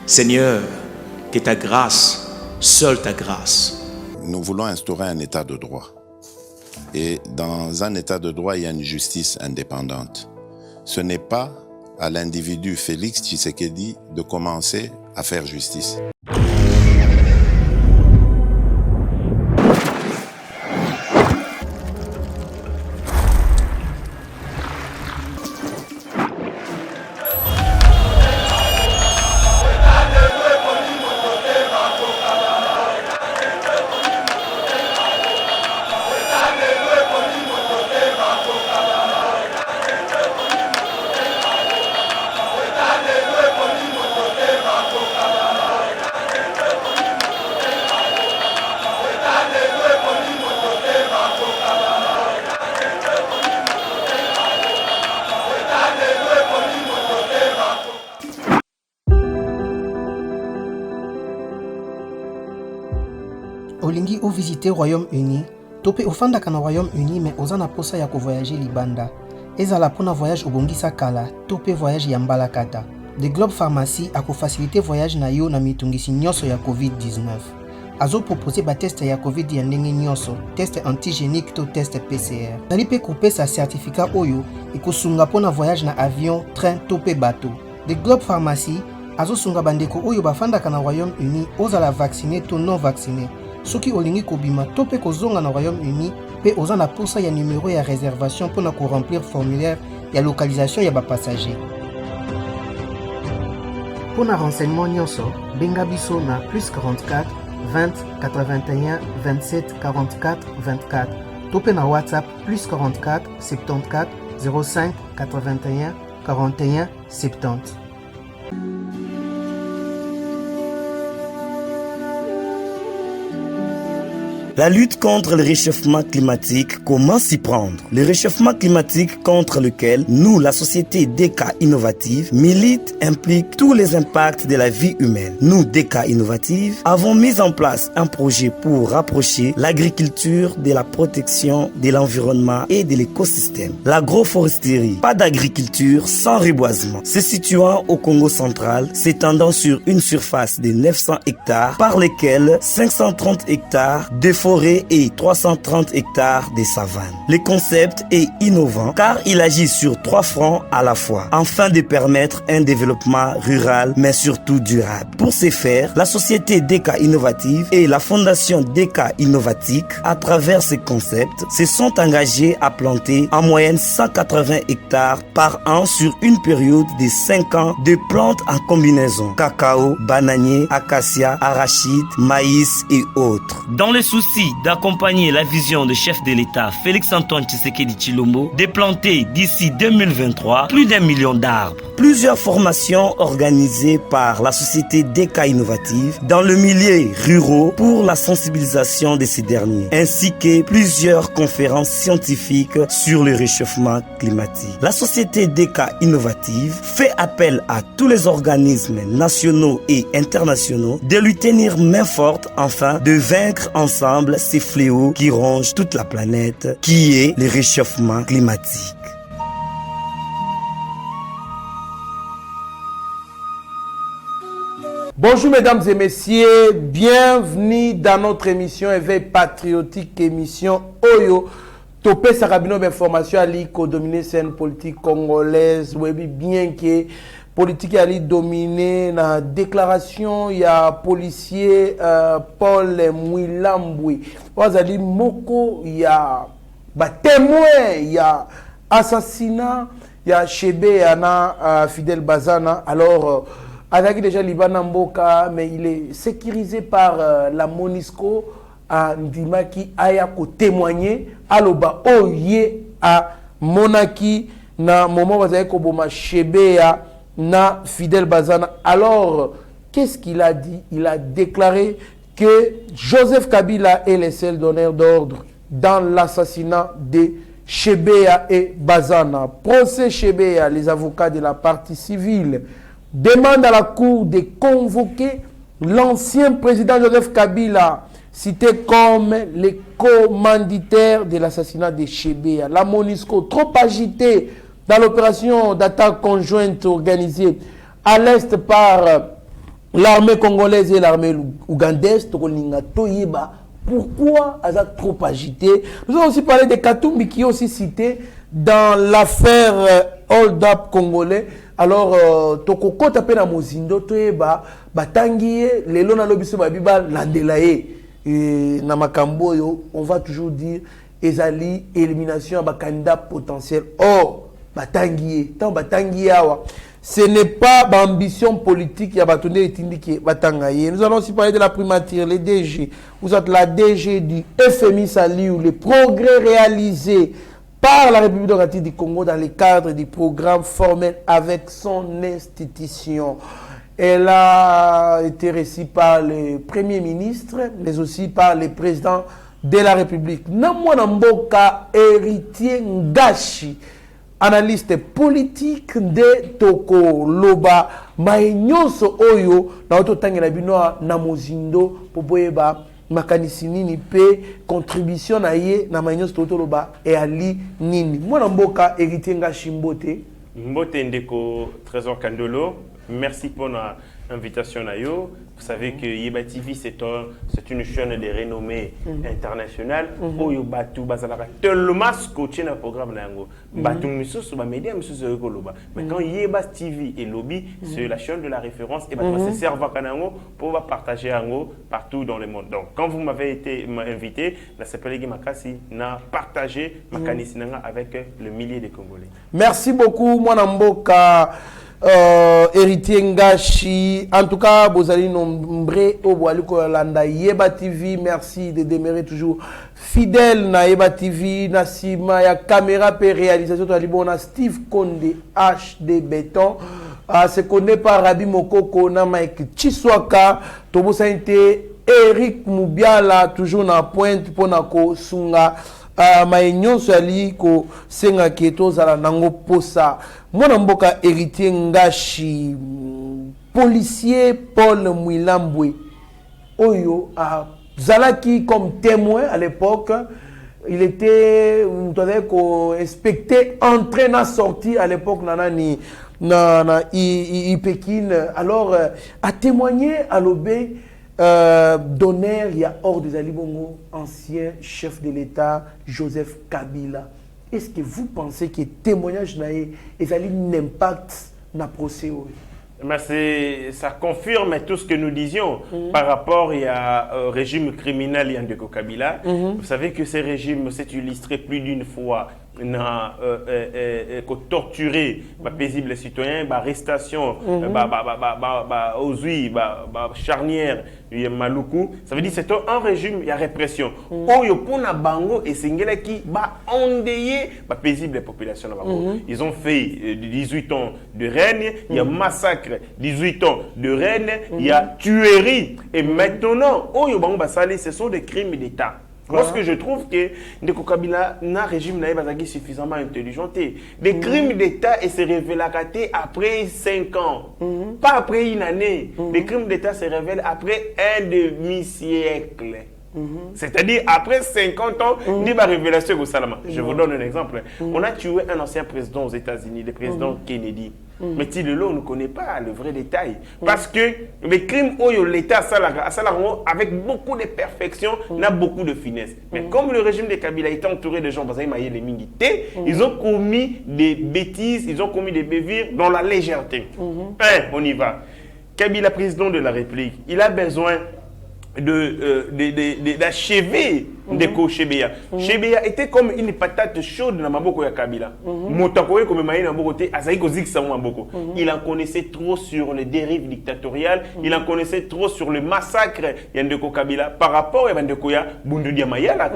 Seigneur, que ta grâce, seule ta grâce. Nous voulons instaurer un état de droit. Et dans un état de droit, il y a une justice indépendante. Ce n'est pas à l'individu Félix Tshisekedi de commencer à faire justice. Olingi ou visiter Royaume-Uni, topé ofanda kana Royaume-Uni mais ozana posa ya ko voyager libanda. Ezala pona voyage obongisa kala, topé voyage ya mbalakata. The Globe Pharmacy a ko faciliter voyage na yo na mitungisi nyonso ya COVID-19. Azo proposer ba test ya COVID ya ndenge nyonso, test antigénique to test PCR. Nali pe couper sa certificat oyo ikosunga pona voyage na avion, train topé bateau. The Globe Pharmacy azo sunga bandeko oyo bafanda kana Royaume-Uni ozala vacciné to non vacciné. Soki olingi kobima to pe kozonga na Royaume-Uni pe oza na posa ya numéro ya réservation pour na ko remplir formulaire ya localisation ya ba passager. Pour na renseignement nyonso, benga biso na +44 20 81 27 44 24. To pe na WhatsApp +44 74 05 81 41 70. La lutte contre le réchauffement climatique, comment s'y prendre? Le réchauffement climatique contre lequel nous, la société DK Innovative, milite implique tous les impacts de la vie humaine. Nous, DK Innovative, avons mis en place un projet pour rapprocher l'agriculture de la protection de l'environnement et de l'écosystème. L'agroforesterie, pas d'agriculture sans reboisement, se situant au Congo central, s'étendant sur une surface de 900 hectares, par lesquels 530 hectares de forêt et 330 hectares de savane. Le concept est innovant car il agit sur 3 fronts à la fois, afin de permettre un développement rural mais surtout durable. Pour ce faire, la société DK Innovative et la fondation DK Innovatique, à travers ce concept, se sont engagés à planter en moyenne 180 hectares par an sur une période de 5 ans de plantes en combinaison: cacao, bananier, acacia, arachide, maïs et autres. Dans le souci d'accompagner la vision du chef de l'État Félix-Antoine Tshisekedi Tshilombo de planter d'ici 2023 plus d'1 million d'arbres. Plusieurs formations organisées par la société DK Innovative dans le milieu rural pour la sensibilisation de ces derniers, ainsi que plusieurs conférences scientifiques sur le réchauffement climatique. La société DK Innovative fait appel à tous les organismes nationaux et internationaux de lui tenir main forte afin de vaincre ensemble ces fléaux qui rongent toute la planète, qui est le réchauffement climatique. Bonjour mesdames et messieurs, bienvenue dans notre émission Éveil patriotique, émission Oyo. Topé Sarabino d'information à dominer scène politique congolaise, oui bien que politique ali dominé na déclaration il y a policier Paul Mwilamboui. Wazali moko il y a témoin, il y a assassinat, il y a Chebe Yana Fidel Bazana. Alors avec déjà Liban Mboka, mais il est sécurisé par la Monisco à Ndima qui a témoigné à l'oba oye à Monaki na moment où Koboma Chebe na Fidel Bazana. Alors qu'est-ce qu'il a dit? Il a déclaré que Joseph Kabila est le seul donneur d'ordre dans l'assassinat de Chebea et Bazana. Procès Chebea, les avocats de la partie civile demandent à la cour de convoquer l'ancien président Joseph Kabila, cité comme le commanditaire de l'assassinat de Chebea. La Monisco, trop agitée dans l'opération d'attaque conjointe organisée à l'est par l'armée congolaise et l'armée ougandaise, pourquoi elle a trop agité. Nous avons aussi parlé de Katumbi qui est aussi cité dans l'affaire Hold Up congolais. Alors, Tokoko tapé na Mozindo, Batangi, les lona lobiso babiba landelaye. Et na makambo yo, on va toujours dire ezali élimination à candidat potentiel. Or, Batangi, tant Batangi awa. Ce n'est pas l'ambition politique qui a battu et Batangaye. Nous allons aussi parler de la primature, les DG. Vous êtes la DG du FMI Saliou, les progrès réalisés par la République démocratique du Congo dans le cadre du programme formel avec son institution. Elle a été reçue par le Premier ministre, mais aussi par le président de la République. Namwana Mboka, héritier Ngashi, analyste politique de Toko Loba, maenyoso oyo, na ototangi na binoa na Mozindo, poboyeba, makanisi nini pe contribution na ye na maenyoso Toko Loba e ali nini. Mwana Mboka, héritier Ngashi Mbote. Mbote Ndeko, Trésor Kandolo, merci pour l'invitation Nayo. Vous savez que Yeba TV, c'est une chaîne de renommée internationale. Oyo Batu, Bazalaka, tellement scotché dans le programme Nango. Batu, Moussous, média, Moussous, mais quand Yeba TV et Lobby, c'est la chaîne de la référence et Batu, c'est servant Kanango pour partager Ango partout dans le monde. Donc, quand vous m'avez été invité, la CPLG Makasi n'a partagé Makanisi Nanga avec le millier de Congolais. Merci beaucoup, Mwanamboka. Héritier Ngashi, en tout cas, vous allez nombreux au Boaliko Landa Yeba TV. Merci de demeurer toujours fidèle na Yeba TV. Nasima ya caméra pe réalisation de la Steve Konde HD Béton. Se connaît par Rabi Mokoko na Mike Chiswaka. Tobo Sainte Eric Mubiala toujours na pointe pour nako sunga. Maenyoso ali ko senga keto zala nango posa. Mwana Mboka héritier Ngashi, policier Paul Mwilambwe oyo zalaki comme témoin à l'époque. Il était inspecté entrée na sortie à l'époque nanani na Pékin. Alors a témoigné à l'obé d'honneur, il y a hors des Alibongo, ancien chef de l'État, Joseph Kabila. Est-ce que vous pensez que témoignage naé et un impact na procès? Ça confirme tout ce que nous disions par rapport au régime criminel Yandeko Kabila. Vous savez que ce régime s'est illustré plus d'une fois torturer paisibles citoyens, arrestation, charnière, maluku. Ça veut dire que c'est un régime, il y a répression. Oyo pona bango et singela qui endeuiller paisible population. Ils ont fait 18 ans de règne, il y a massacre, 18 ans de règne, il y a tuerie. Et maintenant, Oyo bango basali, ce sont des crimes d'État. Parce que je trouve que Ndeko Kabila n'a régime naïbazaki suffisamment intelligent. Des crimes d'État et se révèlent après 5 ans, pas après une année. Les crimes d'État se révèlent après un demi-siècle. C'est-à-dire après 50 ans, ni ma révélation au Salama. Je vous donne un exemple. On a tué un ancien président aux États-Unis, le président Kennedy. Mais Tilelo, on ne connaît pas le vrai détail. Parce que les crimes où l'État a avec beaucoup de perfection, n'a beaucoup de finesse. Mais comme le régime de Kabila était entouré de gens, ils ont commis des bêtises, ils ont commis des bévires dans la légèreté. On y va. Kabila, président de la République, il a besoin d'achever Ndeko Shebeya. Shebeya était comme une patate chaude dans Maboko ya Kabila. Motakoye comme maï na Maboko te azaïko ziksa Maboko. Il en connaissait trop sur les dérives dictatoriales, il en connaissait trop sur le massacre ya Ndeko Kabila par rapport à Ndeko ya Bundudia Mayala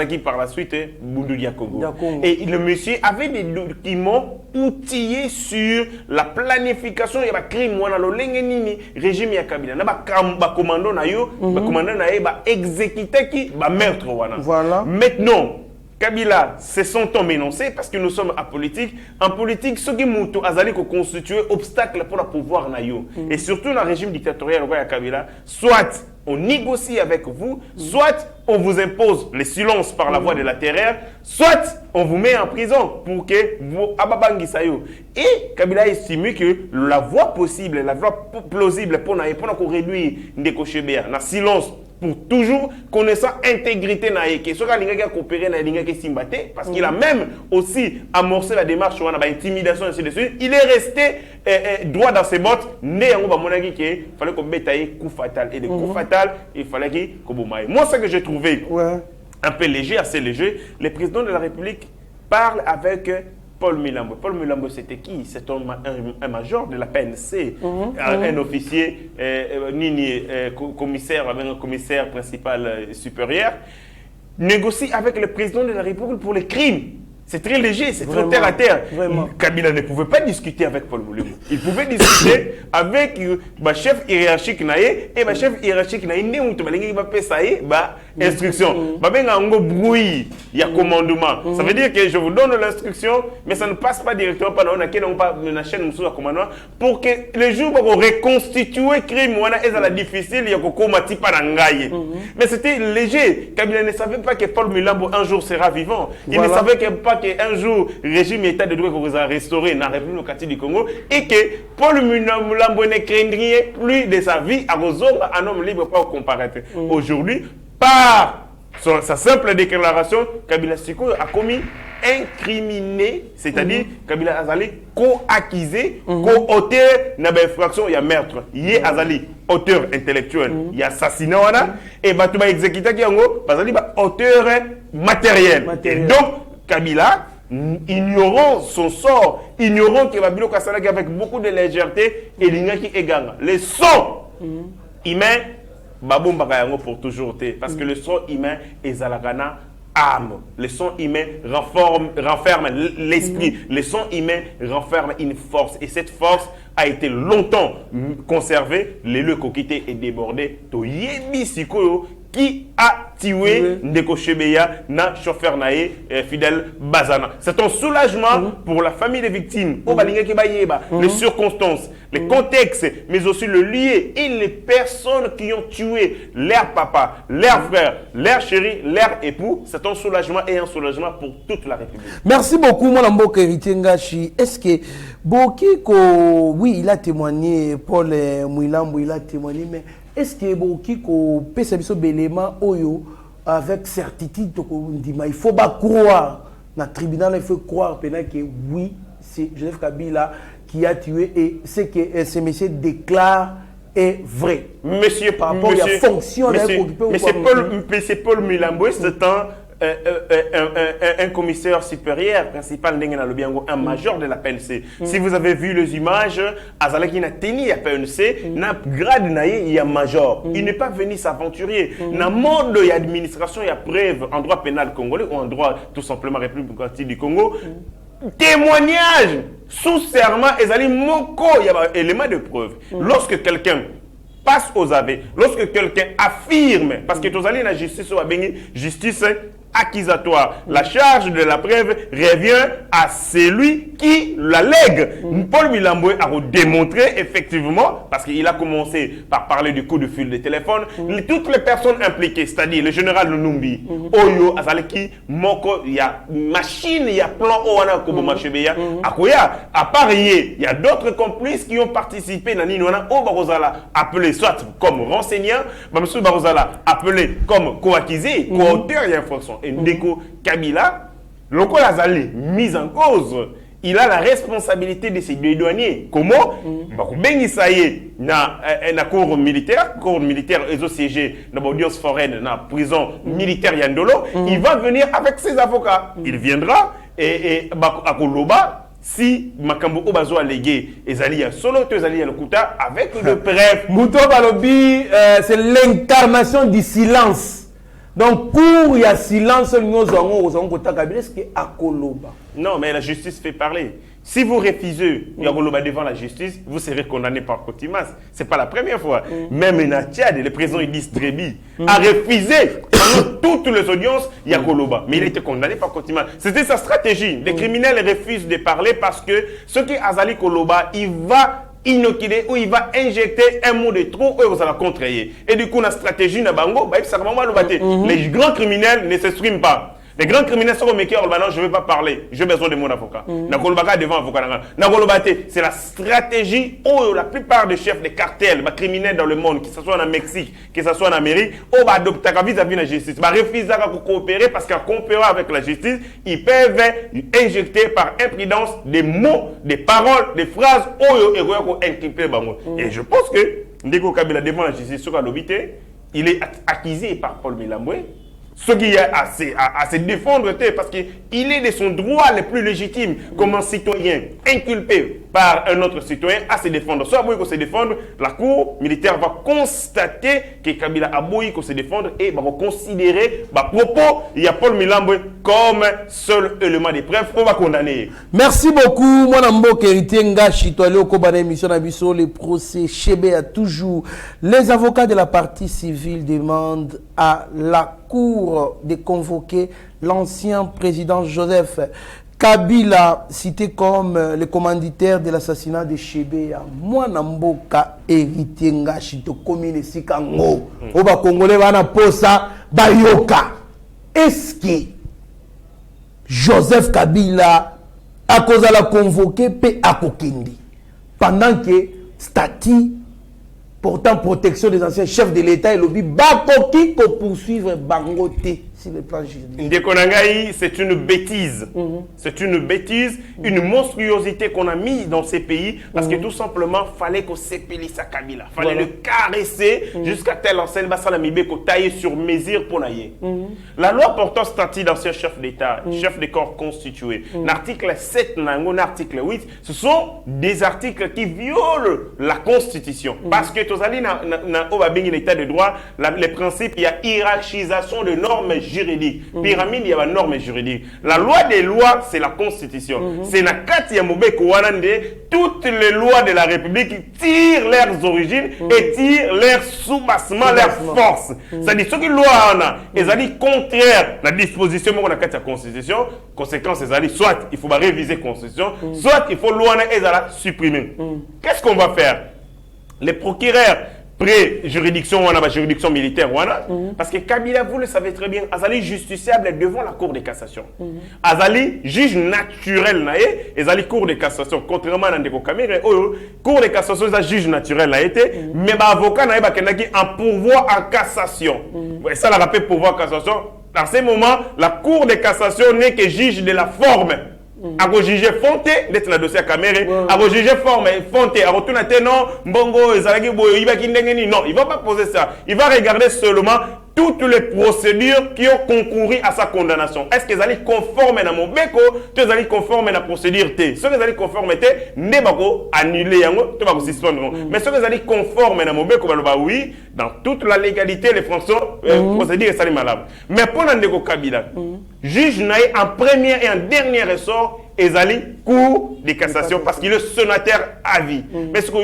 qui par la suite Bundudia Congo. Et le monsieur avait des documents outillés sur la planification et la crime wana lo lengenini régime ya Kabila. Na ba commando na yo, ba commando na ye ba exécuter qui ba meurtre wana. Voilà. Maintenant Kabila, c'est son temps énoncé parce que nous sommes apolitiques. En politique, ceux qui moutou azali ko constituer obstacle pour le pouvoir na yo. Et surtout dans le régime dictatorial ya Kabila, soit on négocie avec vous, soit on vous impose le silence par la voie de la terreur, soit on vous met en prison pour que vous ababangisayo. Et Kabila estime que la voie possible, la voie plausible pour réduire Ndeko Chebea, na silence pour toujours connaissant intégrité naïque. Ce qu'il a coopéré parce qu'il a même aussi amorcé la démarche sur l'intimidation et ainsi de suite. Il est resté droit dans ses bottes. Né en monagi qu'il fallait qu'on bétaille coup fatal et de coup fatal il fallait qu'il moi ce que j'ai trouvé un peu léger, assez léger, le président de la République parle avec Paul Milambo. Paul Milambo, c'était qui? C'est un major de la PNC, un officier, commissaire principal supérieur, négocie avec le président de la République pour les crimes. C'est très léger, c'est très terre à terre. Kabila ne pouvait pas discuter avec Paul Milambo. Il pouvait discuter avec le chef hiérarchique naïe et le chef hiérarchique naïe il va faire instruction. Il y a commandement. Ça veut dire que je vous donne l'instruction, mais ça ne passe pas directement par la chaîne de commandement pour que le jour où on reconstitue le crime, c'est difficile, il y a combattu par un mais c'était léger. Kabila ne savait pas que Paul Milambo un jour sera vivant. Il ne savait pas qu'un jour, le régime état de droit vous a restauré dans la République du Congo et que Paul Milambo ne craindrait plus de sa vie à Rosomba, un homme libre pour comparaître. Aujourd'hui, par sa simple déclaration, Kabila Siko a commis incriminé, c'est-à-dire Kabila Azali co-accusé, co-auteur dans l'infraction, il y a meurtre, il y a Azali auteur intellectuel, il y a assassinat, et Batouba exécuté qui est auteur matériel. Et donc, Kabila, ignorant son sort, ignorant que Babilo Kassalaki avec beaucoup de légèreté, et l'Ingaki Eganga. Le sang humain, Babou Mbakayango pour toujours. Parce que le sang humain est Zalagana âme. Le sang humain renferme l'esprit. Le sang humain renferme une force. Et cette force a été longtemps conservée. L'élu coquité est débordé. Toyebi Sikoyo qui a tué Ndeko Chebea na chauffeur naé Fidel Bazana. C'est un soulagement pour la famille des victimes. Les circonstances, les contextes, mais aussi le lieu et les personnes qui ont tué leur papa, leur frère, leur chéri, leur époux. C'est un soulagement et un soulagement pour toute la République. Merci beaucoup, mon ambo Héritier Ngachi. Est-ce que Bokiko, oui, il a témoigné, Paul Mouilambo, il a témoigné, mais est-ce que Bokiko peut s'amuser l'élément Oyo avec certitude? Il faut pas croire dans le tribunal, il faut croire que oui, c'est Joseph Kabila qui a tué et ce que ce monsieur déclare est vrai. Monsieur, par rapport à la fonction monsieur Paul Milambo, c'est un commissaire supérieur principal, un major de la PNC. Si vous avez vu les images, Azalaki n'a tenu à PNC, n'a grade il y a major. Il n'est pas venu s'aventurer. Dans le monde de l'administration, il y a preuve en droit pénal congolais ou en droit tout simplement République du Congo. Témoignage sous serment, Ezali Moko, il y a un élément de preuve. Lorsque quelqu'un passe aux aveux, lorsque quelqu'un affirme, parce que tous allez la justice, justice accusatoire, la charge de la preuve revient à celui qui la lègue. Paul Milambo a démontré effectivement, parce qu'il a commencé par parler du coup de fil de téléphone, toutes les personnes impliquées, c'est-à-dire le général Numbi, Oyo, Azaleki, Moko, il y a machine, il y a plan Owana Kobo Chebeya, Akoya, à part il y a d'autres complices qui ont participé dans l'Inwana, Barozala, appelé soit comme renseignant, Bamsou Barozala, appelé comme co-accusé, co-auteur, il y a infraction. Et Ndeko Kabila, Loko Azali, mise en cause, il a la responsabilité de ces deux douaniers. Comment? Ben Isaïe, na cour militaire, ils ont siégé dans l'audience foraine, dans la prison militaire Yandolo, il va venir avec ses avocats. Il viendra et à Koloba. Si Makambo Obazo a légué Ezali a solo, Ezali a le Kouta avec le preuve. Mouto Balobi, c'est l'incarnation du silence. Donc, pour il y a silence, nous avons est-ce que à Koloba? Non, mais la justice fait parler. Si vous refusez Yagoloba devant la justice, vous serez condamné par contumace. Ce n'est pas la première fois. Même en Tchad, le président Idriss Déby a refusé pendant toutes les audiences Yagoloba. Mais il a été condamné par contumace. C'était sa stratégie. Les criminels refusent de parler parce que ce qui est Azali Koloba, il va inoculer, où il va injecter un mot de trop, où vous allez contrer. Et du coup, la stratégie na bango, bah, ça va le battre. Les grands criminels ne s'expriment pas. Les grands criminels sont au maker, non, je ne veux pas parler, j'ai besoin de mon avocat. Devant avocat. C'est la stratégie où la plupart des chefs des cartels, les criminels dans le monde, que ce soit en Mexique, que ce soit en Amérique, où adopter vis-à-vis de la justice, refusent de coopérer parce qu'en coopérant avec la justice, ils peuvent injecter par imprudence des mots, des paroles, des phrases où inculper. Et je pense que Ndeko Kabila devant la justice sur l'obité, il est accusé par Paul Milambwe. Ce qui a à se défendre, parce qu'il est de son droit le plus légitime comme un citoyen inculpé par un autre citoyen à se défendre. Soit Aboui se défendre, la cour militaire va constater que Kabila Aboui se défendre et va considérer propos, il y a Paul Milambwe comme seul élément de preuve qu'on va condamner. Merci beaucoup. Moi, Nambo héritier Ngashi, toi, au Koba d'émission Nabiso, le procès Chébé a toujours. Les avocats de la partie civile demandent à la Cour de convoquer l'ancien président Joseph Kabila, cité comme le commanditaire de l'assassinat de Chébé. Moi, Namboka, héritier Ngashi, to commune Sikango, Oba Congolais, Wana Posa, Bayoka. Est-ce que Joseph Kabila a causé la convoquer pe à Kokindi pendant que statut portant protection des anciens chefs de l'État et lobby Bakoki pour poursuivre Bangote sur le plan juridique. Ndekonangaï, c'est une bêtise. C'est une bêtise, une monstruosité qu'on a mise dans ces pays parce que tout simplement, fallait qu'on s'épélisse à Kabila. Fallait le caresser jusqu'à tel enseigne Bassalamibé qu'on taille sur mesure pour naïe. La loi portant statut d'ancien chef d'État, chef de corps constitué, l'article 7, l'article 8, ce sont des articles qui violent la Constitution. Parce que dans l'état de droit, les principes, il y a hiérarchisation de normes juridiques. Pyramide, il y a une norme juridique. La loi des lois, c'est la Constitution. C'est la carte Yamoube Kouanande, toutes les lois de la République tirent leurs origines et tirent leurs sous-bassements, leurs forces. C'est-à-dire, ce que la loi est contraire à la disposition de la Constitution, conséquence, soit il faut réviser la Constitution, soit il faut loi supprimer. Qu'est-ce qu'on va faire? Les procureurs pré-juridiction, on a la juridiction militaire, parce que Kabila, vous le savez très bien, Azali justiciable devant la Cour de cassation. Azali juge naturel, Azali Cour de cassation, contrairement à Ndeko Kamere, Cour de cassation, c'est juge naturel, mais avocat n'a pas en pourvoi en cassation. Ça, la rappelle pourvoi en cassation. Dans ce moment, la Cour de cassation n'est que juge de la forme. À juger Fonte, d'être le dossier à Caméré, à juger forme, Fonte, à retourner non, Mbongo, Zalagi, Boyo, non, il ne va pas poser ça. Il va regarder seulement toutes les procédures qui ont concouru à sa condamnation. Est-ce qu'ils allaient conformer à mon béco, tu allaient conformer à la procédure T. Ceux qui allaient conformer T, ne pas annuler, tu vas suspendre. Mais ceux qui allaient conformer à mon béco, oui, dans toute la légalité, les Français procédures sont malades. Mais pour Ndeko Kabila, juge naïe en premier et en dernier ressort, Ezali Cour de cassation parce qu'il est sénateur à vie. Mais ce que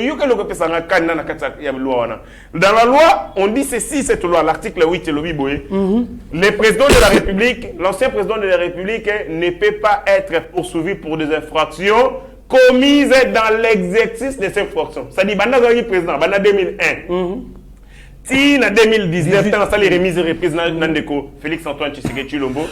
dans la loi, on dit ceci, cette loi, l'article 8, le président de la République, l'ancien président de la République ne peut pas être poursuivi pour des infractions commises dans l'exercice de ses fonctions. Ça dit, Banda président, Banda 2001. Si en 2019, dans la remise et reprise Nandeko, Félix Antoine Tshisekedi Tshilombo,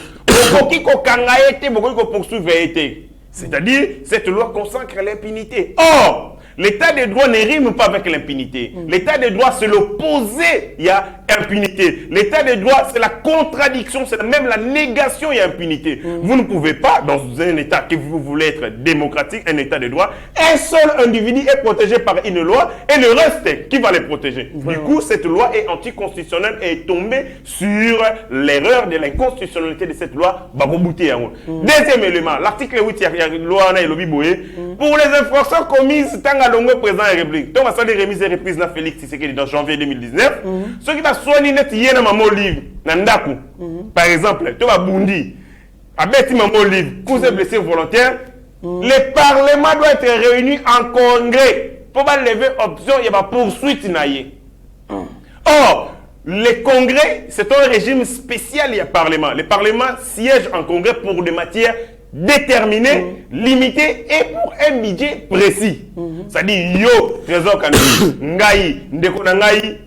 c'est-à-dire, cette loi consacre l'impunité. Or, l'état de droit ne rime pas avec l'impunité. L'état de droit, c'est l'opposé, il y a impunité. L'état de droit, c'est la contradiction, c'est même la négation, il y a impunité. Vous ne pouvez pas, dans un état que vous voulez être démocratique, un état de droit, un seul individu est protégé par une loi et le reste, qui va les protéger? Du coup, cette loi est anticonstitutionnelle et est tombée sur l'erreur de l'inconstitutionnalité de cette loi. Deuxième élément, l'article 8, il y a une loi pour les infractions commises, le président de la République. Donc, ça, les remises et reprises dans Félix Tshisekedi dans janvier 2019. Ceux qui ont soigné net hier dans mon livre, Nandaku, par exemple, tu vas Bundi, avec mon livre, cause blessé volontaire, le Parlement doit être réuni en congrès pour lever option, il y a poursuite. Or, le congrès, c'est un régime spécial, il y a Parlement. Le Parlement siège en congrès pour des matières déterminé, limité et pour un budget précis. C'est-à-dire, yo, Trésor Kanouki, Ngaï, Ndeko Nangaï,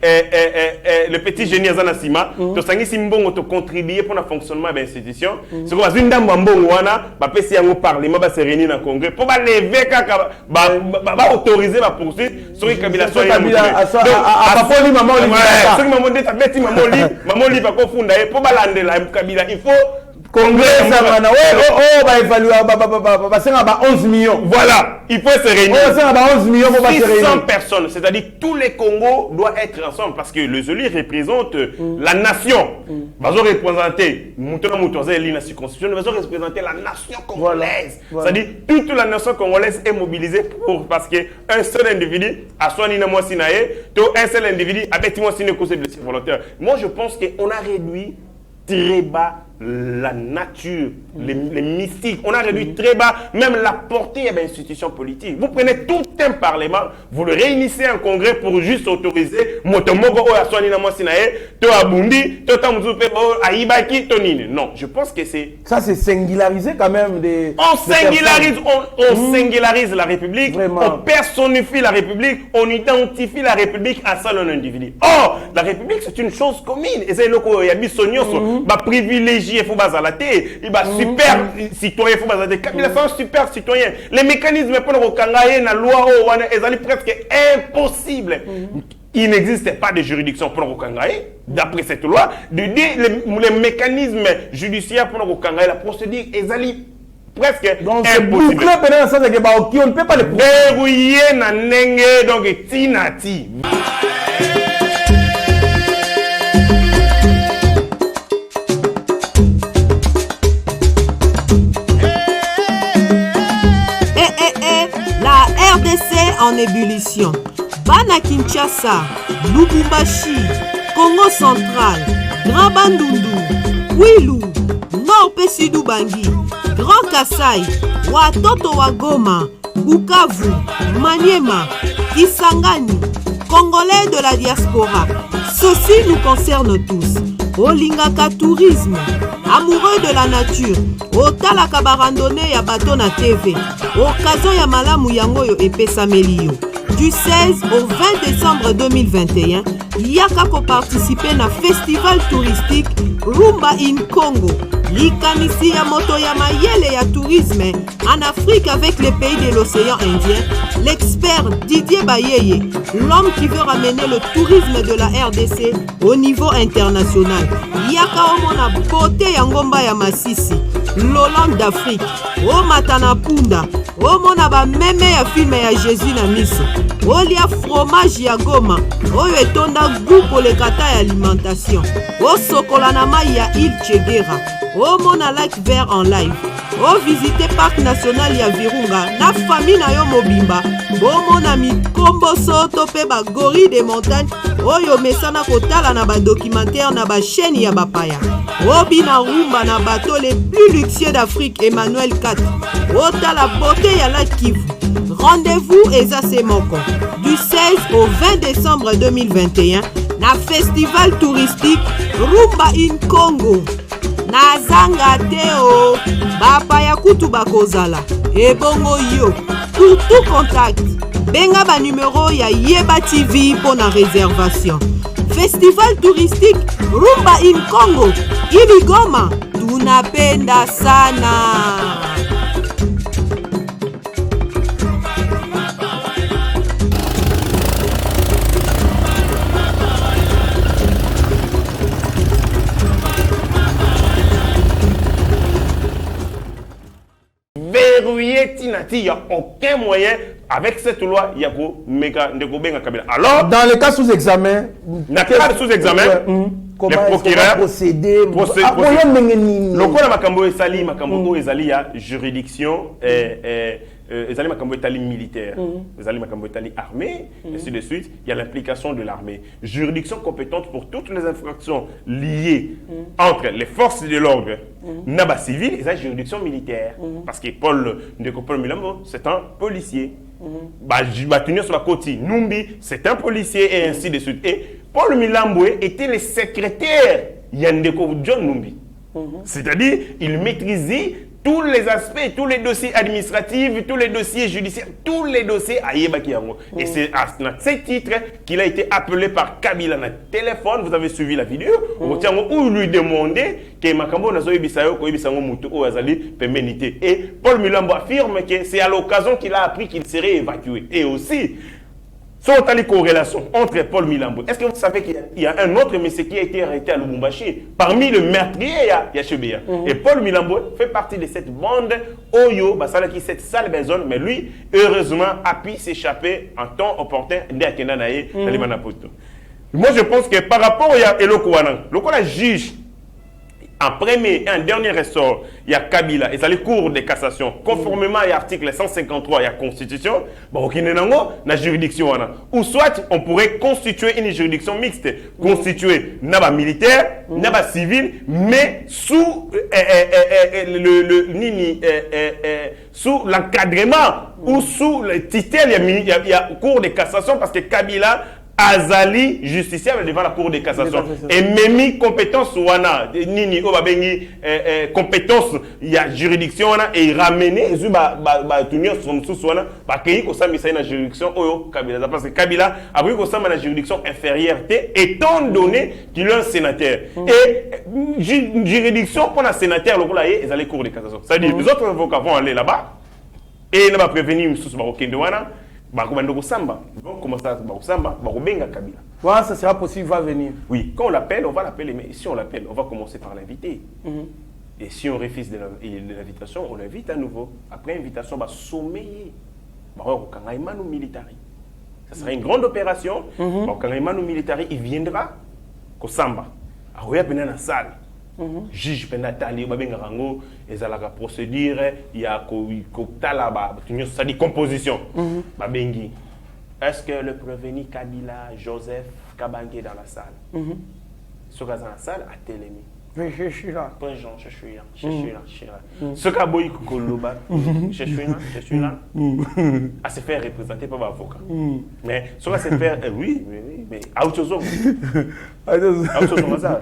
le petit génie Azana Sima, to sangi simbongo to contribuer pour le fonctionnement de l'institution. C'est comme une dame mbongo wana, ba pesi yango parlement ba se réunir dans congrès pour ba lever kaka ba autoriser la poursuite sur une Kabila soit Kabila a poli maman li. Ouais, sur maman d'être beti maman li va ko funda pour ba landela Kabila, il faut congrès ça va évaluer 11 millions. Voilà, il faut se réunir. 11 millions pour 600 personnes, c'est-à-dire tous les Congos doivent être ensemble parce que les élus représentent la nation. Ils vont représenter, la circonscription, ils vont représenter la nation congolaise. Voilà. C'est-à-dire toute la nation congolaise est mobilisée parce qu'un seul individu a soigné un seul individu a bâti une conseil de volontaire. Moi, je pense qu'on a réduit très bas la nature, les mystiques. On a réduit très bas même la portée de l'institution politique. Vous prenez tout un parlement, vous le réunissez en congrès pour juste autoriser Motomogo Aswani Namosinae, To Abundi, To Tamzupe, Aibaki, Tonine. Non, je pense que c'est. Ça, c'est singularisé quand même des. On singularise la République, vraiment. On personnifie la République, on identifie la République à seul un individu. Or, la République, c'est une chose commune. Et c'est le coup, il y a Bissonio, privilégié. Il faut baser il va super citoyen, il faut baser Kabila c'est un super citoyen. Les mécanismes pour le kangaye na loi est presque impossible. Il n'existe pas de juridiction pour le kangaye d'après cette loi. Les mécanismes judiciaires pour le kangaye, la procédure est presque impossible. On ne peut pas le verrouiller na nenge donc tinati. RDC en ébullition. Bana Kinshasa, Lubumbashi, Congo central, Grand Bandundu, Kwilu, Nord Pessidou Bangui, Grand Kassai, Watoto Wagoma, Bukavu, Maniema, Kisangani, Congolais de la diaspora. Ceci nous concerne tous. Olingaka tourisme, amoureux de la nature, otalaka barandonné ya bato na TV, occasion ya malamu yango yo epesameli yo. Du 16 au 20 décembre 2021, yaka ko participer na festival touristique Rumba in Congo. Likanisi ya moto ya mayele ya tourisme en Afrique avec les pays de l'océan Indien, l'expert Didier Bayeye, l'homme qui veut ramener le tourisme de la RDC au niveau international. Yaka omona beauté ya ngomba ya Masisi, l'Hollande d'Afrique, o matana punda, omona ba meme ya film ya Jésus na miso, olia fromage ya Goma, oyo etonda goût pour les kata ya alimentation, o sokola na mai ya Il Chegera, o mona lac vert en live, o visiter parc national ya Virunga na famille na yo mobimba, o mona mikombo soto pe ba gorille de montagne oyo mesana kotala na ba documentaire na ba chaîne ya bapaya, o bina rumba na bateau les plus luxueux d'Afrique Emmanuel 4, o tala beauté ya lac Kivu. Rendez-vous eza semoko du 16 au 20 décembre 2021 na festival touristique Rumba in Congo. Nazanga teo bapaya kutu bakozala ebongo yo. Pour tout contact benga ba numéro ya Yeba TV pour la réservation. Festival touristique Rumba in Congo Ibigoma, tunapenda sana. Verrouillé Tinati, il n'y a aucun moyen avec cette loi, il y a Kabila. Alors, dans le cas sous examen, comment les procureurs procéder le makambo esali makambo ezali ya juridiction ezali makambo etali militaire, ezali makambo etali armée, ainsi de suite. Il y a l'implication de l'armée. Juridiction compétente pour toutes les infractions liées entre les forces de l'ordre naba civil et la juridiction militaire. Parce que Paul Milambo, c'est un policier. Batunio sur la côte Numbi, c'est un policier et ainsi de suite. Et Paul Milamboué était le secrétaire Yandeko John Numbi. C'est-à-dire, il maîtrisait tous les aspects, tous les dossiers administratifs, tous les dossiers judiciaires, tous les dossiers à Yebakiyango. Et c'est à ce titre qu'il a été appelé par Kabila na téléphone. Vous avez suivi la vidéo où il lui demandait que Makambo n'a pas eu Mutu ou Azali Pemenité. Et Paul Milambo affirme que c'est à l'occasion qu'il a appris qu'il serait évacué. Et aussi, sont les corrélations entre Paul Milambo. Est-ce que vous savez qu'il y a un autre monsieur qui a été arrêté à Lubumbashi? Parmi les meurtriers, il y a Chebea. Et Paul Milambo fait partie de cette bande Oyo, Basala qui cette sale besoin, mais lui, heureusement, a pu s'échapper en temps opportun d'Akenanae, Moi, je pense que par rapport à Eloko Wana, le juge, en premier et en dernier ressort, il y a Kabila, et ça les cours de cassation. Conformément à l'article 153 de la Constitution, il y a une juridiction. Ou soit on pourrait constituer une juridiction mixte, constituée n'a militaire, n'a civil, mais sous sous l'encadrement ou sous le titre, il y a cours de cassation parce que Kabila Azali justiciable devant la cour de cassation et même compétence wana nini o babengi compétence il y a juridiction wana et ramener zu ba tunio sous wana ba kei ko samisa na juridiction oyo Kabila parce que Kabila a pris ko sama na juridiction inférieure étant donné qu'il est un sénateur et juridiction pour un sénateur lokola ye ezali cour de cassation c'est à dire les autres avocats vont aller là-bas et ne va prévenir sous ba okende wana. Ils vont commencer à Kabila. Voilà, ça sera possible, il va venir. Oui, quand on l'appelle, on va l'appeler, mais si on l'appelle, on va commencer par l'inviter. Et si on refuse de l'invitation, on l'invite à nouveau. Après invitation, on va sommeiller. Ça sera une grande opération. Il viendra, Kosamba. Il viendra dans la salle. Juge penatali babenga rango ezalaka procédure ya ko talaba ça dit composition babengi est-ce que le prévenu Kabila Joseph Kabange dans la salle ce gars dans la salle a télémi je suis là je suis là ce gars boy koloba je suis là à se faire représenter par l'avocat mais ce gars se faire oui mais autre chose ça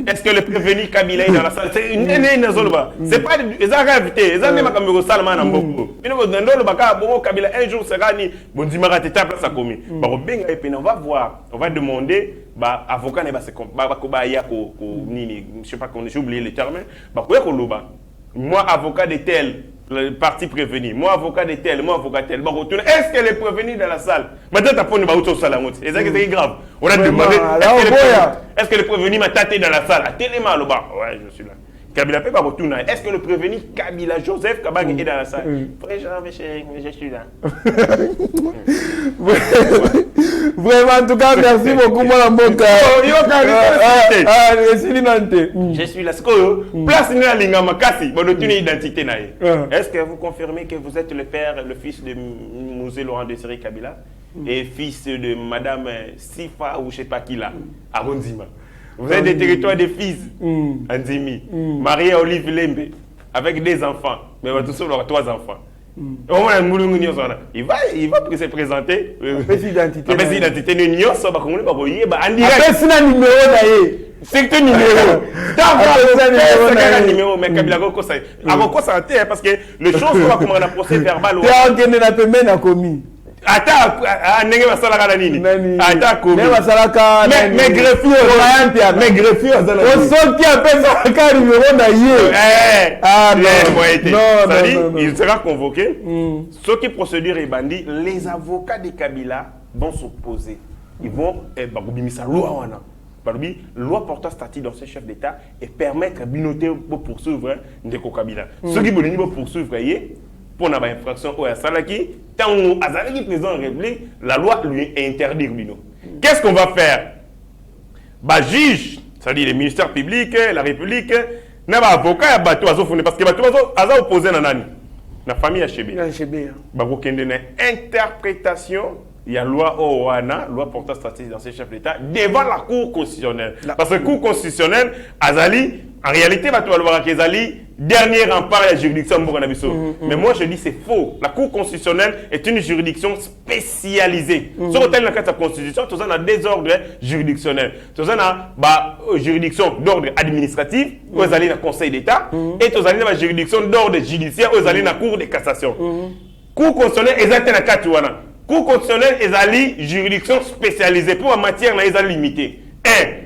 est-ce que le prévenu Kabila est dans la salle? C'est une c'est pas des invité. Les amis Makambo Salman en beaucoup. Kabila un jour sera ni bon dimara teta place à commis. On va voir, on va demander avocat ne va se je sais pas comment j'ai oublié le terme. Moi avocat de tel le parti prévenu, moi avocat de tel, moi avocat tel. Est-ce qu'elle est prévenue dans la salle? Maintenant, tu as pris une salle. C'est grave. On a demandé est-ce que le prévenu m'a tâté dans la salle? À téléma, le bas. Ouais, je suis là. Kabila peut pas retourner. Est-ce que le prévenu Kabila Joseph Kabang est dans la salle? Je suis là. Vraiment, en tout cas, merci beaucoup, mon Mboka. Je suis là. Place na linga makasi, bon une identité na. Est-ce que vous confirmez que vous êtes le père, le fils de Mouzé Laurent Désiré Kabila et fils de Madame Sifa ou je sais pas qui là, à Ronzima? Vous avez des territoires de fils, Anzimi, Maria Olive Lembe, avec des enfants, mais on va tous avoir 3 enfants. Il va se présenter. Identité. C'est un numéro. Mais Kabila parce que les choses sont comme un procès verbal. Attends, il sera convoqué. Ceux qui procédure est bandit, les avocats de Kabila vont s'opposer. Ils vont loi portant statut d'ancien chef d'État et permettre à Binoté de poursuivre Ndeko Kabila. Ceux qui veulent poursuivre pour une infraction au Salaki, tant que Azalaki président de la République, la loi lui interdit. Qu'est-ce qu'on va faire? Juge, c'est-à-dire les ministères publics, la République, n'a pas avocat, parce que Azo opposé à la famille HB. Interprétation, il y a loi OANA, loi portant statut d'ancien chef d'État, devant la Cour constitutionnelle. Parce que la Cour constitutionnelle, Azali, en réalité, Azali, dernier rempart à la juridiction mais moi je dis c'est faux. La Cour constitutionnelle est une juridiction spécialisée. Sur le thème de la Constitution, tu as des ordres juridictionnels. Tu as juridiction d'ordre administratif, vous allez dans le Conseil d'État, et tu as une juridiction d'ordre judiciaire, vous allez dans la Cour de cassation. Cour constitutionnelle, exactement dans le cas. Cour constitutionnelle, ils ont juridiction spécialisée pour la matière, ils ont limité.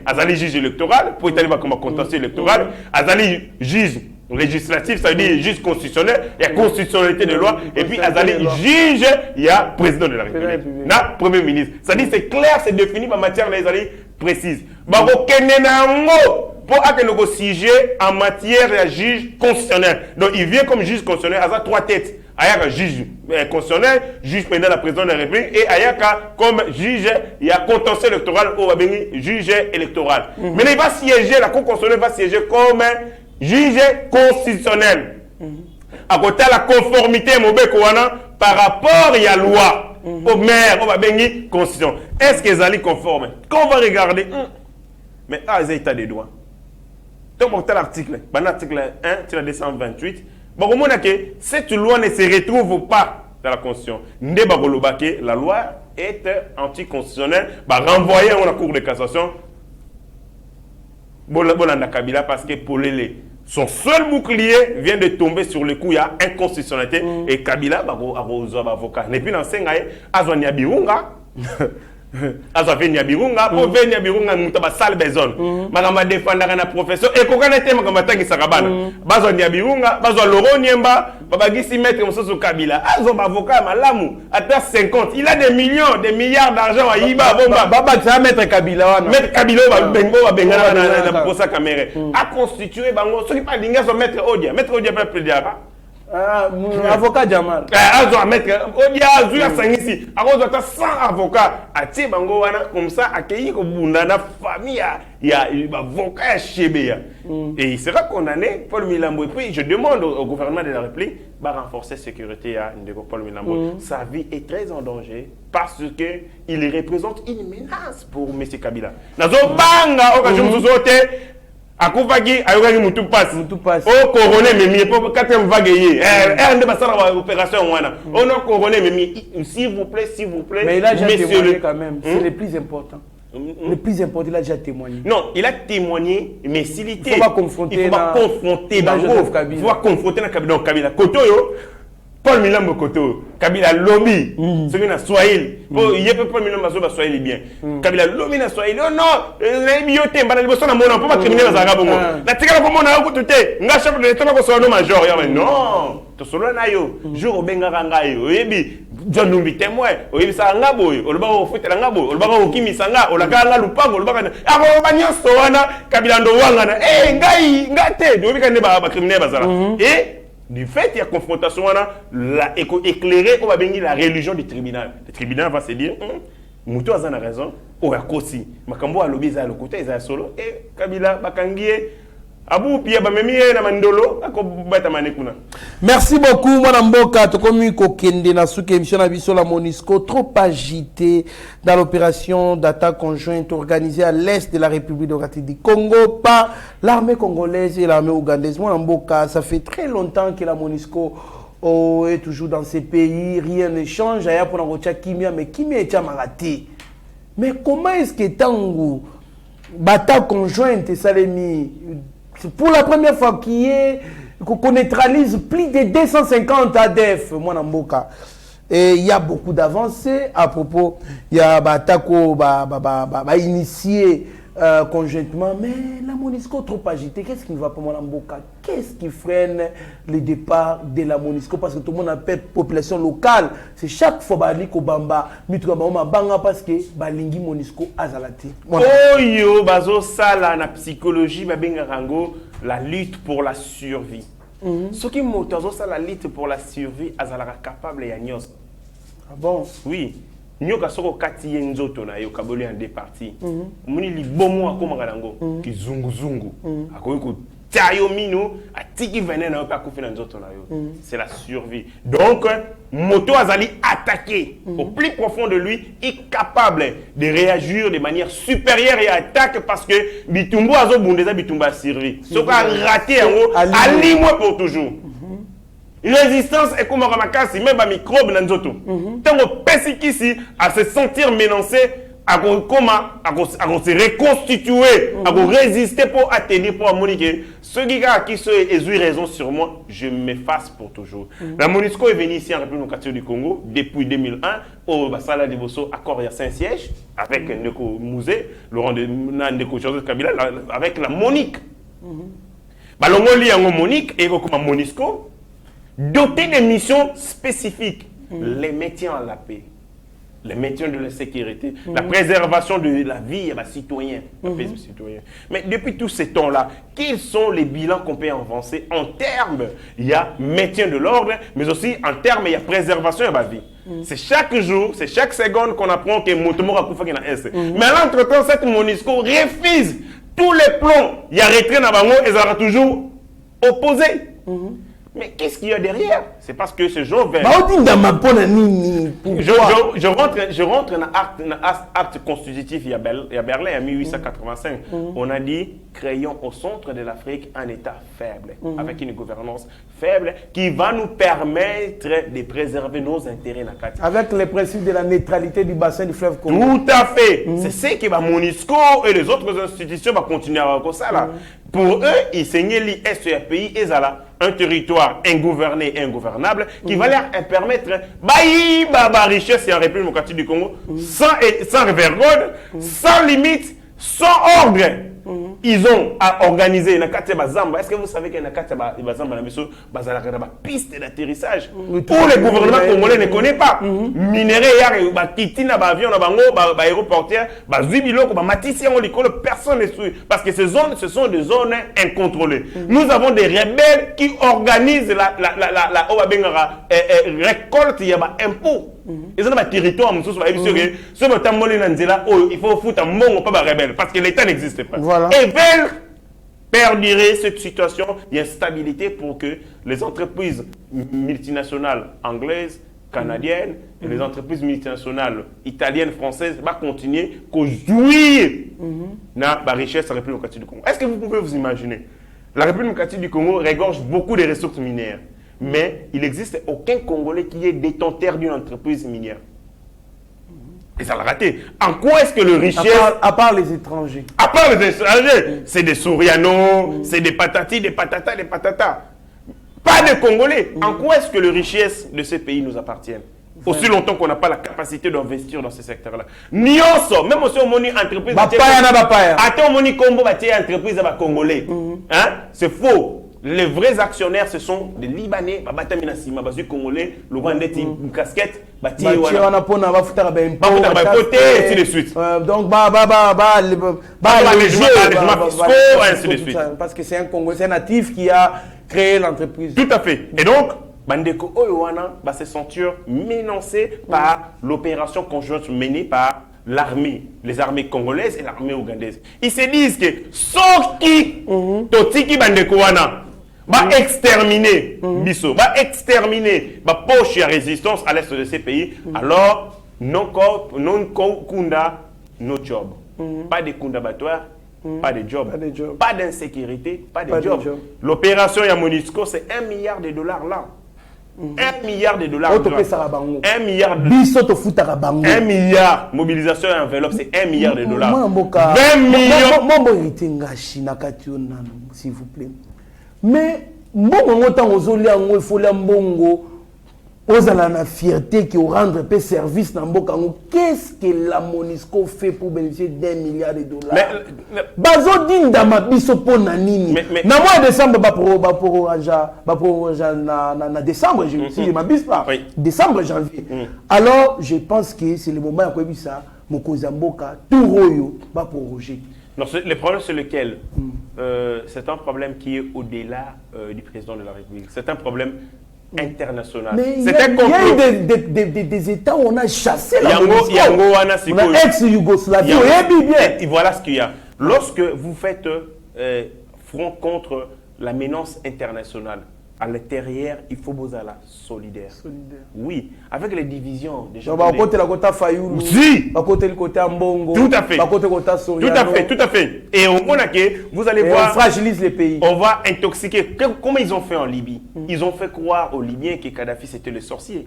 Azali juge électoral, pour établir comme contentieux électoral, Azali juge législatif, ça veut dire juge constitutionnel, il y a constitutionnalité de loi, et puis Azali juge, il y a président de la République, na premier ministre. Ça dit c'est clair, c'est défini par matière, les Azali précise. Bako kenenango pour que sujet en matière de juge constitutionnel. Donc il vient comme juge constitutionnel, Azali 3 têtes. Ayaka juge constitutionnel, juge président de la présidence de la République, et Ayaka comme juge, il y a contentieux électoral au juge électoral. Mais il va siéger, la Cour constitutionnelle va siéger comme juge constitutionnel. À côté de la conformité par rapport à la loi, au maire, au constitution. Est-ce qu'ils allaient conformes? Quand on va regarder, mais les états des droits. Donc, on a l'article 1, tu as 228. Bon, cette loi ne se retrouve pas dans la Constitution. La loi est anticonstitutionnelle, renvoyée à la Cour de cassation. Kabila parce que Polele, son seul bouclier vient de tomber sur le coup, il y a inconstitutionnalité. Et Kabila, avocat. Et puis dans 5 ans, Azwania Birunga. Azavenia Birunga, pour venir Birunga, nous avons salle besoin. Madame défendre un professeur, et qu'on a été makamata Sarabana. Bazwania Birunga, Bazwa Loro Niemba, Babagisi mettre comme ça sur Kabila. Azom avocat Malamu, à 50. Il a des millions, des milliards d'argent à Iba, Bomba. Baba, ça va mettre Kabila. Mettre Kabila, Bengo, Bengala, dans la caméra. A constitué Bango, ceux qui parlent d'Ingas vont mettre Odia. Mettre Odia, pas plus d'argent. Avocat Jamal. Azo mettre Odia Zuya Sangisi. Azo ta 100 avocats. Atie bango wana comme ça accueilli ko bunda na famille il y a avocat Chebea. Et il sera condamné Paul Milambo. Et puis je demande au gouvernement de la République de renforcer la sécurité à Paul Milambo. Sa vie est très en danger parce que il représente une menace pour M. Kabila. Nazo banga occasion zozote akuvagi ayogaki mutu passe o coroner memi pour 4e vague yi nde basala opération wana on a coroner memi s'il vous plaît mais il a déjà témoigné quand même c'est le plus important. Le plus important, il a déjà témoigné. Non, il a témoigné, mais s'il était... Il faut pas confronter. Il faut pas confronter. Il faut pas confronter dans Kabila. Kotoyo, Paul Milambo Koto, Kabila lobby, ce qui est Swahili. Il y a Paul Milambo Swahili bien. Kabila lobby na Swahili. Oh non, les biotés, bah les bosses na mona, pas criminel à Zagabongo. La tigala pour mona au tout est. Nga chef de l'État ko so no major. Non, to solo na yo. Jour au bengaranga yo. Yebi, John Numbi témoin. Oyebi sa ngabo yo. Oloba o futela ngabo. Oloba o kimi sanga. Olaka nga lupango. Oloba na. Ako ba nyoso wana Kabila ndo wanga na. Ngai ngate. Oyebi ka ne ba criminel bazala. Du fait, il y a confrontation, la éclairer, on va bénir la religion du tribunal. Le tribunal va se dire, Moutou a raison, ou a Kosi, Makambo a lobby à le côté, ils a solo, et Kabila, Bakangie, Abou, Pia, Bamemi, Namandolo, Akobata Manekuna. Merci beaucoup, Madame Boka. Tokomi Kokende, Nasuke, émission Abisso, la Monisco, trop agité dans l'opération d'attaque conjointe organisée à l'est de la République démocratique du Congo par l'armée congolaise et l'armée ougandaise. Madame Boka, ça fait très longtemps que la Monisco est toujours dans ces pays, rien ne change. Ailleurs pour la Kimia, mais Kimia est raté. Mais comment est-ce que Tango, bataille conjointe, Salemi, pour la première fois qu'on neutralise plus de 250 ADF, moi Namboka. Et il y a beaucoup d'avancées à propos. Il y a Batako initié conjointement, mais la Monisco trop agitée. Qu'est-ce qui ne va pas, moi Namboka? Qu'est-ce qui freine le départ de la Monisco? Parce que tout le monde appelle population locale. C'est chaque fois Baliko Bamba, Mitrobama Banga parce que Balingi Monisco Azalati. Oyo bazo sala na psychologie babenga rango la lutte pour la survie. Ce qui motazo ça la lutte pour la survie azalaka capable ya nyos. Ah bon? Oui. Nyoka soko kati yenzoto na yo kaboli en deux parties. Muni li bomo akoma rango ki zungu zungu. Akoyi ko Tayo Mino, a tiki venait na okufi na nzoto na yo. C'est la survie. Donc moto azali attaqué au plus profond de lui, est capable de réagir de manière supérieure et attaque parce que bitumbu azo bundeza bitumbu a survie. Ce qu'on a raté en haut, alimwe pour toujours. Résistance est comme un ramakasi, même un microbe dans nzoto. Tant qu'on pèse ici à se sentir menacé, à se reconstituer, à résister pour atteindre, pour moniquer. Ceux qui ont raison sur moi, je m'efface pour toujours. La MONUSCO est venue ici en République du Congo depuis 2001 au Bassala de Bosso, accord il y a 5 sièges avec Ndeko Mouzé, Laurent Ndeko Joseph Kabila, avec la Monique. Balongoli en Monique et comme MONUSCO, doté de missions spécifiques, les maintien en la paix. Le maintien de la sécurité, la préservation de la vie des citoyens. Mais depuis tous ces temps-là, quels sont les bilans qu'on peut avancer en termes, il y a maintien de l'ordre, mais aussi en termes, il y a préservation de la vie. C'est chaque jour, c'est chaque seconde qu'on apprend que Motomo a Koufa qui n'a S. Mais à l'entretemps, cette MONUSCO refuse tous les plans. Il y a retrait dans Bango et ça sera toujours opposé. Mais qu'est-ce qu'il y a derrière? C'est parce que ce genre vers... Je rentre dans l'acte constitutif il y a Berlin en 1885. On a dit, créons au centre de l'Afrique un État faible, avec une gouvernance faible, qui va nous permettre de préserver nos intérêts. Avec le principe de la neutralité du bassin du fleuve Congo. Tout à fait. C'est ce que la MONUSCO et les autres institutions vont continuer à faire ça. Pour eux, ils saignaient l'ISEAPI et Zala, un territoire ingouverné et ingouvernable qui va leur permettre de richesse et en République démocratique du Congo sans vergogne, sans limite, sans ordre. Ils ont à organiser une carte Bazamba. Est-ce que vous savez qu'il y a une carte Bazamba dans la piste d'atterrissage où le gouvernement congolais ne connaît pas? Minerais, avion, aéroportière, personne ne suit. Parce que ces zones, ce sont des zones incontrôlées. Nous avons des rebelles qui organisent la récolte, il y a impôt. Ils ont un territoire, il faut foutre un monde pas rebelle parce que l'État n'existe pas. Voilà. Et veulent perdurer cette situation d'instabilité pour que les entreprises multinationales anglaises, canadiennes et les entreprises multinationales italiennes, françaises vont continuer à jouir de la richesse de la République démocratique du Congo. Est-ce que vous pouvez vous imaginer? La République démocratique du Congo regorge beaucoup de ressources minières. Mais il n'existe aucun Congolais qui est détenteur d'une entreprise minière. Et ça l'a raté. En quoi est-ce que le richesse... À part les étrangers. À part les étrangers. C'est des Souriano, c'est des patati, des patata, des patata. Pas de Congolais. En quoi est-ce que le richesse de ces pays nous appartient? Aussi longtemps qu'on n'a pas la capacité d'investir dans ces secteurs-là. Nyonso, même aussi au moni entreprise... Attends au moni Combo, entreprise Congolais. C'est faux. Les vrais actionnaires, ce sont des Libanais, des Congolais, le Rwandais, une casquette, ainsi de suite. Donc, ainsi de suite. Parce que c'est un Congolais, c'est un natif qui a créé l'entreprise. Tout à fait. Et donc, Bandeko Oyoana va se sentir menacé par l'opération conjointe menée par l'armée, les armées congolaises et l'armée ougandaise. Ils se disent que Soki, Totiki Bandeko Wana, va exterminer Bisso, va exterminer la poche de résistance à l'est de ces pays. Alors, non kunda, no job. Pas de kundabatoire, pas de job. Pas d'insécurité, pas de job. L'opération Yamonisco, c'est $1 milliard là. $1 milliard. 1 milliard. Mobilisation et enveloppe, c'est $1 milliard. 20 millions. S'il vous plaît. Mais, il faut l'ambongo. La fierté qui rendre service dans qu'est-ce que la MONUSCO fait pour bénéficier d'$1 milliard? Bazo dindama biso pona nini. Na mois de décembre na décembre si je m'abuse pas. Décembre janvier. Alors je pense que c'est le moment où ça Mokozamboka tout royo va proroger. Non, le problème c'est lequel c'est un problème qui est au-delà du président de la République. C'est un problème international. Mais il y a eu des États où on a chassé la MONUSCO. On a ex-Yougoslavie. Et voilà ce qu'il y a. Lorsque vous faites front contre la menace internationale. À l'intérieur, il faut la solidaire. Oui, avec les divisions. Déjà, à côté la côté Fayoulou. Si. À côté le côté Mbongo. Tout à fait. À côté côté Soriano. Tout à fait. Et au Monaco, vous allez voir. On fragilise les pays. On va intoxiquer. Comment ils ont fait en Libye? Ils ont fait croire aux Libyens que Kadhafi c'était le sorcier.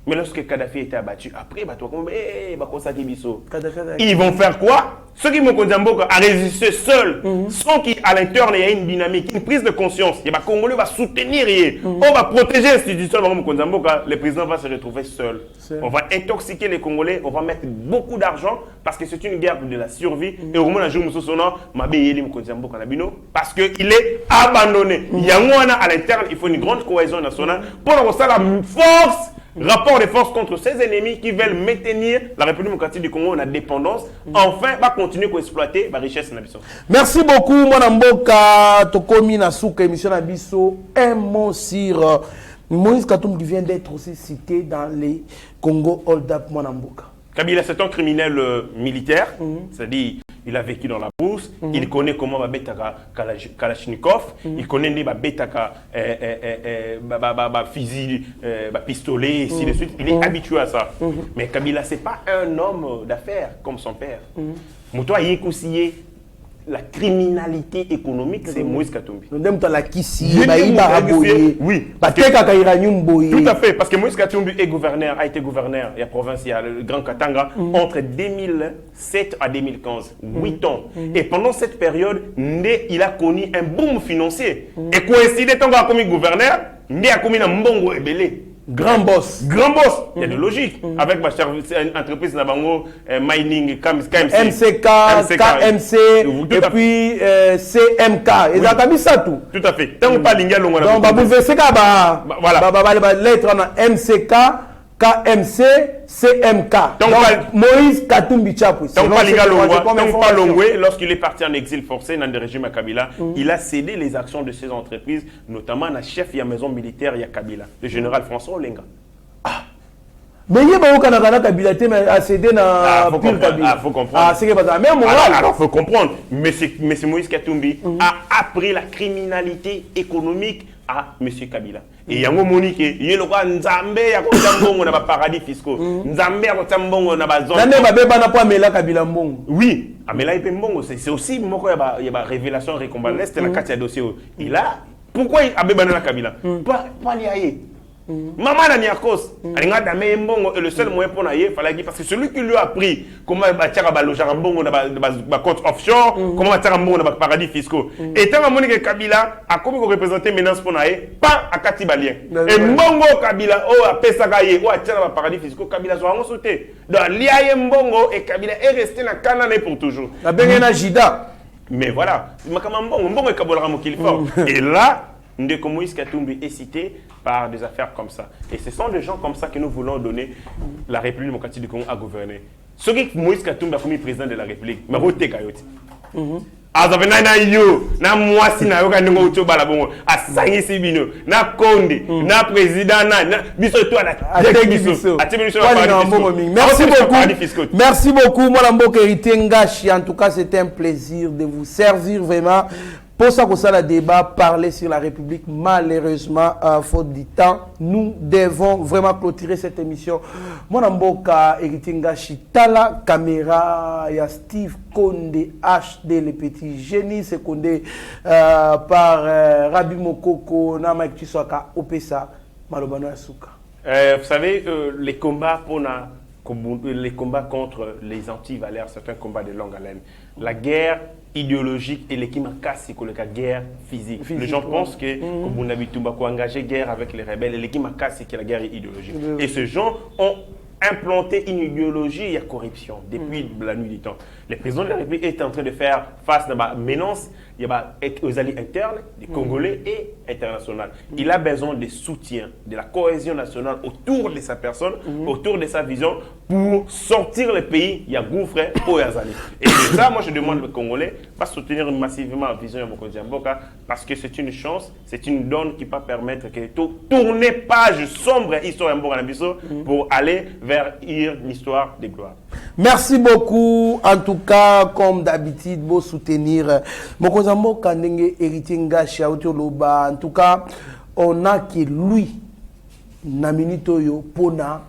Mais lorsque Kadhafi était abattu, après, ils vont faire quoi? Ceux qui m'ont à résister seuls, sans qu'à l'intérieur il y ait une dynamique, une prise de conscience. Les Congolais vont soutenir, on va protéger l'institution. Le président va se retrouver seul. On va intoxiquer les Congolais, on va mettre beaucoup d'argent parce que c'est une guerre de la survie. Et au moment parce qu'il est abandonné. À l'interne, il faut une grande cohésion nationale pour avoir la force. Rapport de force contre ces ennemis qui veulent maintenir la République démocratique du Congo en indépendance, enfin, va continuer à exploiter la richesse de la. Merci beaucoup, mon Mboka. Tokomi Nasuka, émission Nabiso. Un mot sur Moïse Katumbi qui vient d'être aussi cité dans les Congo Hold Up, mon Mboka. Kabila, c'est un criminel militaire, c'est-à-dire il a vécu dans la brousse, il connaît comment va betaka Kalachnikov, il connaît les betaka fusil, pistolet, ainsi de suite. Il est habitué à ça. Mais Kabila, c'est pas un homme d'affaires comme son père. Moutoua Yekousiye, la criminalité économique, c'est Moïse Katumbi. Oui, tout à fait, parce que Moïse Katumbi est gouverneur, a été gouverneur, il y a province, il y a le Grand Katanga, entre 2007 à 2015, 8 ans. Et pendant cette période, il a connu un boom financier. Et coïncidé, tant qu'il a commis gouverneur, il a commis un mbongo ebele. Grand boss. Grand boss. Il y a de logique. Avec ma chère entreprise Nabango, Mining, KMC. MCK, KMC, et puis CMK. Et ça a mis ça tout. Tout à fait. Tant qu'on parle l'ingé, on a. Donc, voilà. Lettre MCK, KMC, CMK. Donc, Moïse Katumbi Chapou. Tant qu'on parle lorsqu'il est parti en exil forcé dans le régime à Kabila, il a cédé les actions de ces entreprises, notamment la chef de la maison militaire à Kabila, le général François Olenga. Mais il y a un Kabila qui a cédé dans Pire Kabila. Il faut comprendre. C'est moral. Alors, il faut comprendre. Mais Moïse Katumbi a appris la criminalité économique à M. Kabila. Et yango monike yeloko nzambe ya kotambo na ba paradis fiscaux. Nzambe ya kotambo na ba zone. Nane ba beba na po amela Kabila mbongo. Oui, amela ipe mbongo c'est aussi moko ya ba révélation récompense la carte ya dossier. Et là, pourquoi abeba na Kabila? Pas liaye. Maman n'a ni à cause. Elle a damé mbongo et le seul moyen pour naïe fallait parce que celui qui lui a appris comment bâtir un loger mbongo na compte offshore, comment bâtir un mbongo na paradis fiscaux. Et tant que Monique Kabila a comme représenter menace pour naïe, pas à Katibalien. Et mbongo Kabila a pesagaye ou a tiré un paradis fiscaux Kabila soit en sauté. Donc liaye mbongo et Kabila est resté dans Canaan pour toujours. La bengena Jida. Mais voilà, mbongo est Kabolara Mokilfort. Et là Ndeko Moïse Katumbi est cité par des affaires comme ça. Et ce sont des gens comme ça que nous voulons donner la République démocratique du Congo à gouverner. Ce qui Moïse Katumbi a commis président de la République, mais vous êtes Kayoti. Na yo, na mwasi na yo kandengo ucho balabongo, asangi sibino, na konde, na président na biso to na biso. Merci beaucoup. Merci beaucoup mon Mboka Héritier Ngashi. En tout cas, c'était un plaisir de vous servir vraiment. Pour ça que ça le débat, parler sur la République, malheureusement, faute du temps, nous devons vraiment clôturer cette émission. Mon Mboka Héritier Ngashi, Tala Caméra, il y a Steve Konde HD, le petit génie, c'est Konde par Rabi Mokoko, Namak Chiswaka, Opesa, Malobano Asuka. Vous savez, les combats contre les anti-valeurs, c'est un combat de longue haleine. La guerre idéologique et l'équipe casse, c'est la guerre physique. Les gens pensent que comme on a engagé guerre avec les rebelles, et l'équipe casse, c'est la guerre idéologique. Et ces gens ont implanté une idéologie, il y a corruption depuis la nuit du temps. Le président de la République est en train de faire face à la menace aux alliés internes, des Congolais et internationaux. Il a besoin de soutien, de la cohésion nationale autour de sa personne, autour de sa vision, pour sortir le pays, il y a gouffre au Yazali. Et c'est ça, moi je demande aux Congolais de soutenir massivement la vision de Mokonzi Mboka parce que c'est une chance, c'est une donne qui peut permettre que tourner page sombre histoire de Mboka Nabiso pour aller vers une histoire de gloire. Merci beaucoup. En tout cas, comme d'habitude, vous soutenir Mokonzi Mboka Ndenge héritier Ngashi Loba. En tout cas, on a que lui, Naminitoyo, Pona,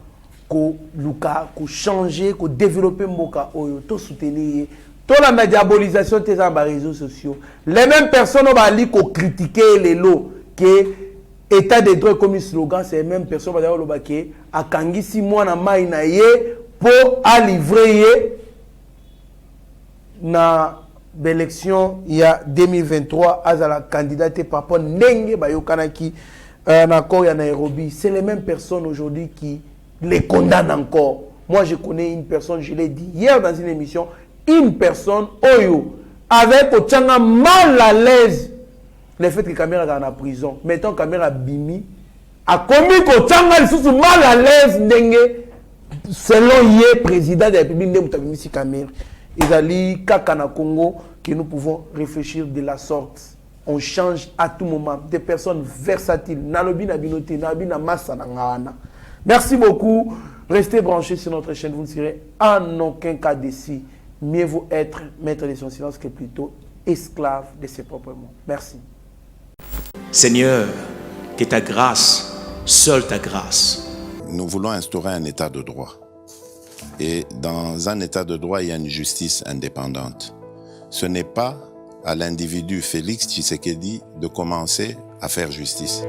ko luka ko changer ko développer mboka oyo to soutenir to la diabolisation des réseaux sociaux les mêmes personnes va li ko critiquer les lots que état de droit comme slogan c'est les mêmes personnes va dire loba ke akangisi mwana mai na ye pour a livrer ye na l'élection il y a 2023 azala candidaté par rapport ndenge ba yokanaki na accord ya Nairobi. C'est les mêmes personnes aujourd'hui qui les condamnent encore. Moi, je connais une personne, je l'ai dit hier dans une émission, une personne, Oyo, avec Ochanga mal à l'aise, le fait que Kamera est en prison, mettons Kamera Bimi, a commis qu'Ochanga est mal à l'aise, selon le président de la République, de Kamera. Ils allaient Kakana Congo, que nous pouvons réfléchir de la sorte. On change à tout moment. Des personnes versatiles. Nalobi na binote, nalobi na massa na ngana. Merci beaucoup. Restez branchés sur notre chaîne. Vous ne serez en aucun cas déçus. Mieux vaut être maître de son silence que plutôt esclave de ses propres mots. Merci. Seigneur, que ta grâce, seule ta grâce. Nous voulons instaurer un état de droit. Et dans un état de droit, il y a une justice indépendante. Ce n'est pas à l'individu Félix Tshisekedi de commencer à faire justice.